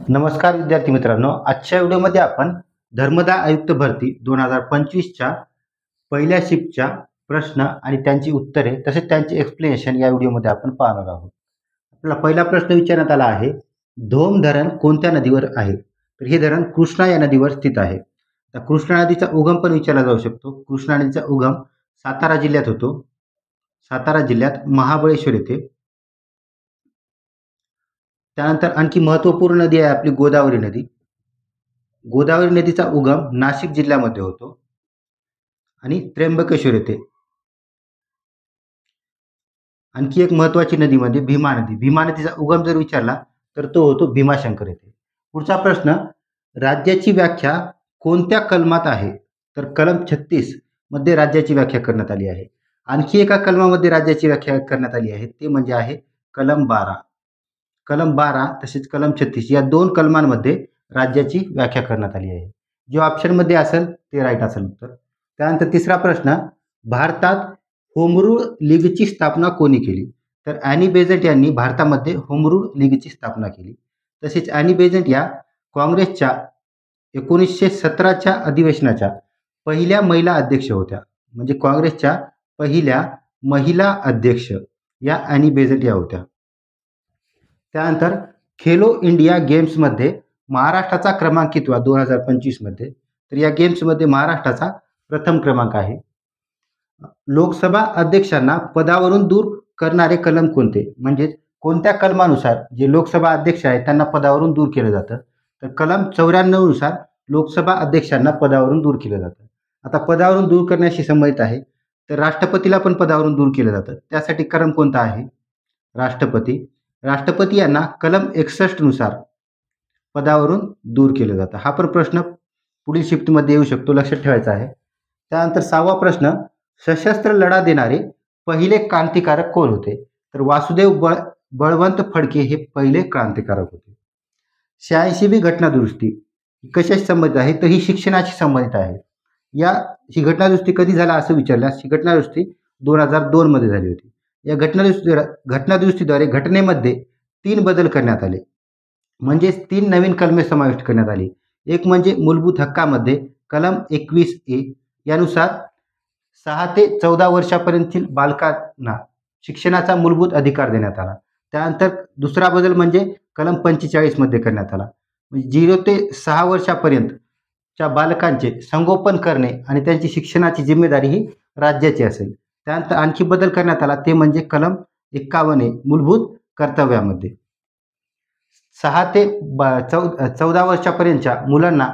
नमस्कार विद्यार्थी मित्रांनो, आजच्या व्हिडिओमध्ये आपण धर्मदाय आयुक्त भरती 2025च्या पहिल्या शिफ्टच्या प्रश्न आणि त्यांची उत्तरे तसेच त्यांचे एक्सप्लेनेशन या व्हिडिओमध्ये आपण पाहणार आहोत. आपला पहिला प्रश्न विचारण्यात आला आहे, धोम धरण कोणत्या नदीवर आहे? तर हे धरण कृष्णा या नदीवर स्थित आहे. तर कृष्णा नदीचा उगम पण विचारला जाऊ शकतो. कृष्णा नदीचा उगम सातारा जिल्ह्यात होतो. सातारा जिल्ह्यात महाबळेश्वर येथे. त्यानंतर आणखी महत्त्वपूर्ण नदी आहे आपली गोदावरी नदी. गोदावरी नदीचा उगम नाशिक जिल्ह्यामध्ये होतो आणि त्र्यंबकेश्वर येथे. आणखी एक महत्त्वाची नदी म्हणजे भीमा नदी. भीमा नदीचा उगम जर विचारला तर तो होतो भीमाशंकर येथे. पुढचा प्रश्न, राज्याची व्याख्या कोणत्या कलमात आहे? तर कलम 36 मध्ये राज्याची व्याख्या करण्यात आली आहे. आणखी एका कलमामध्ये राज्याची व्याख्या करण्यात आली आहे, ते म्हणजे आहे कलम 12. कलम 12 तसेच कलम 36 या दोन कलमांमध्ये राज्याची व्याख्या करण्यात आली आहे. जो ऑप्शनमध्ये असेल ते राईट असेल उत्तर. त्यानंतर तिसरा प्रश्न, भारतात होम रूल लीगची स्थापना कोणी केली? तर ॲनी बेझंट यांनी भारतामध्ये होम रूल लीगची स्थापना केली. तसेच ॲनी बेझंट या काँग्रेसच्या 1917च्या अधिवेशनाच्या पहिल्या महिला अध्यक्ष होत्या. म्हणजे काँग्रेसच्या पहिल्या महिला अध्यक्ष या ॲनी बेझंट या होत्या. त्यानंतर खेलो इंडिया गेम्समध्ये महाराष्ट्राचा क्रमांक कितवा 2025मध्ये? तर या गेम्समध्ये महाराष्ट्राचा प्रथम क्रमांक आहे. लोकसभा अध्यक्षांना पदावरून दूर करणारे कलम कोणते? म्हणजे कोणत्या कलमानुसार जे लोकसभा अध्यक्ष आहेत त्यांना पदावरून दूर केलं जातं? तर कलम 94 नुसार लोकसभा अध्यक्षांना पदावरून दूर केलं जातं. आता पदावरून दूर करण्याशी संबंधित आहे तर राष्ट्रपतीला पण पदावरून दूर केलं जातं. त्यासाठी कलम कोणता आहे? राष्ट्रपती. राष्ट्रपती यांना कलम 61 नुसार पदावरून दूर केलं जातं. हा पण प्रश्न पुढील शिफ्टमध्ये येऊ शकतो, लक्षात ठेवायचा आहे. त्यानंतर 6वा प्रश्न, सशस्त्र लढा देणारे पहिले क्रांतिकारक कोण होते? तर वासुदेव बळवंत फडके हे पहिले क्रांतिकारक होते. 86वी घटनादुरुस्ती कशाशी संबंधित आहे? तर ही शिक्षणाशी संबंधित आहे. ही घटनादुरुस्ती कधी झाला असं विचारल्यास ही घटनादुरुस्ती 2002 मध्ये झाली होती. या घटनादुरुस्तीद्वारे घटनेमध्ये 3 बदल करण्यात आले. म्हणजेच 3 नवीन कलमे समाविष्ट करण्यात आली. एक म्हणजे मूलभूत हक्कामध्ये कलम 21A यानुसार 6 ते 14 वर्षापर्यंततील बालकांना शिक्षणाचा मूलभूत अधिकार देण्यात आला. त्यानंतर दुसरा बदल म्हणजे कलम 45 मध्ये करण्यात आला. म्हणजे 0 ते 6 वर्षापर्यंतच्या बालकांचे संगोपन करणे आणि त्यांची शिक्षणाची जिम्मेदारी ही राज्याची असेल. त्यानंतर आणखी बदल करण्यात आला ते म्हणजे कलम 51A मूलभूत कर्तव्यामध्ये 6 ते 14 वर्षापर्यंतच्या मुलांना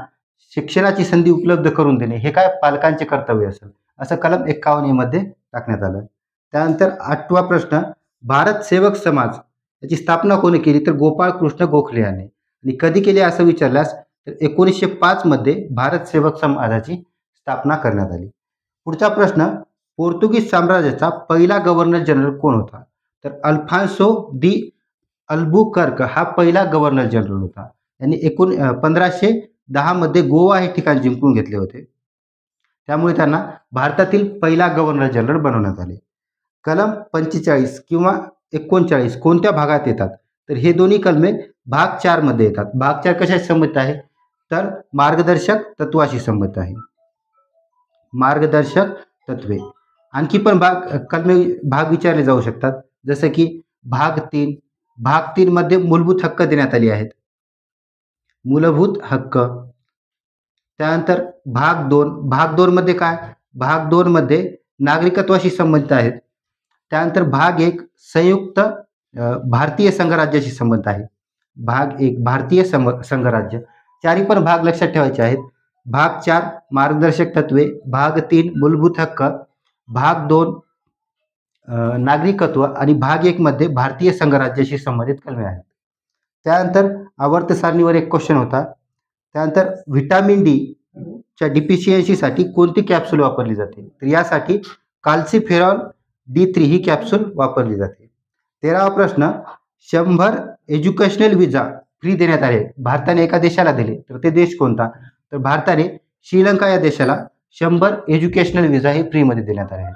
शिक्षणाची संधी उपलब्ध करून देणे हे काय पालकांचे कर्तव्य असेल असं कलम 51A मध्ये टाकण्यात आलं. त्यानंतर 8वा प्रश्न, भारत सेवक समाज याची स्थापना कोणी केली? तर गोपाळ कृष्ण गोखले यांनी. आणि कधी केली असं विचारल्यास तर 1905 मध्ये भारत सेवक समाजाची स्थापना करण्यात आली. पुढचा प्रश्न, पोर्तुगीज साम्राज्याचा पहिला गव्हर्नर जनरल कोण होता? तर अल्फान्सो दी अल्बुकर्क हा पहिला गव्हर्नर जनरल होता. यांनी 1510 मध्ये गोवा हे ठिकाण जिंकून घेतले होते. त्यामुळे त्यांना भारतातील पहिला गव्हर्नर जनरल बनवण्यात आले. कलम 45 किंवा 39 कोणत्या भागात येतात? तर हे दोन्ही कलमे भाग 4 मध्ये येतात. भाग 4 कशाशी संबंधित आहे? तर मार्गदर्शक तत्वाशी संबंधित आहे. मार्गदर्शक तत्वे. आणखी पण भाग विचारले जाऊ शकतात, जसं की भाग 3. भाग 3 मध्ये मूलभूत हक्क देण्यात आले आहेत. मूलभूत हक्क. त्यानंतर भाग 2. भाग 2 मध्ये काय? भाग 2 मध्ये नागरिकत्वाशी संबंधित आहेत. त्यानंतर भाग 1 संयुक्त भारतीय संघराज्याशी संबंधित आहे. भाग 1 भारतीय संघराज्य. चारही पण भाग लक्षात ठेवायचे आहेत. भाग 4 मार्गदर्शक तत्वे, भाग 3 मूलभूत हक्क, भाग 2 नागरिकत्व आणि भाग 1 मध्ये भारतीय संघराज्याशी संबंधित कलमे आहेत. त्यानंतर आवर्त सारणीवर एक क्वेश्चन होता. त्यानंतर व्हिटॅमिन डी च्या डिफिशियन्सीसाठी कोणती कॅप्सूल वापरली जाते? तर यासाठी कॅल्सिफेरॉल D3 ही कॅप्सूल वापरली जाते. 13वा प्रश्न, 100 एज्युकेशनल व्हिसा फ्री देण्यात आले. भारताने एका देशाला दिले, तर ते देश कोणता? तर भारताने श्रीलंका या देशाला 100 एज्युकेशनल व्हिसा हे फ्रीमध्ये देण्यात आले आहेत.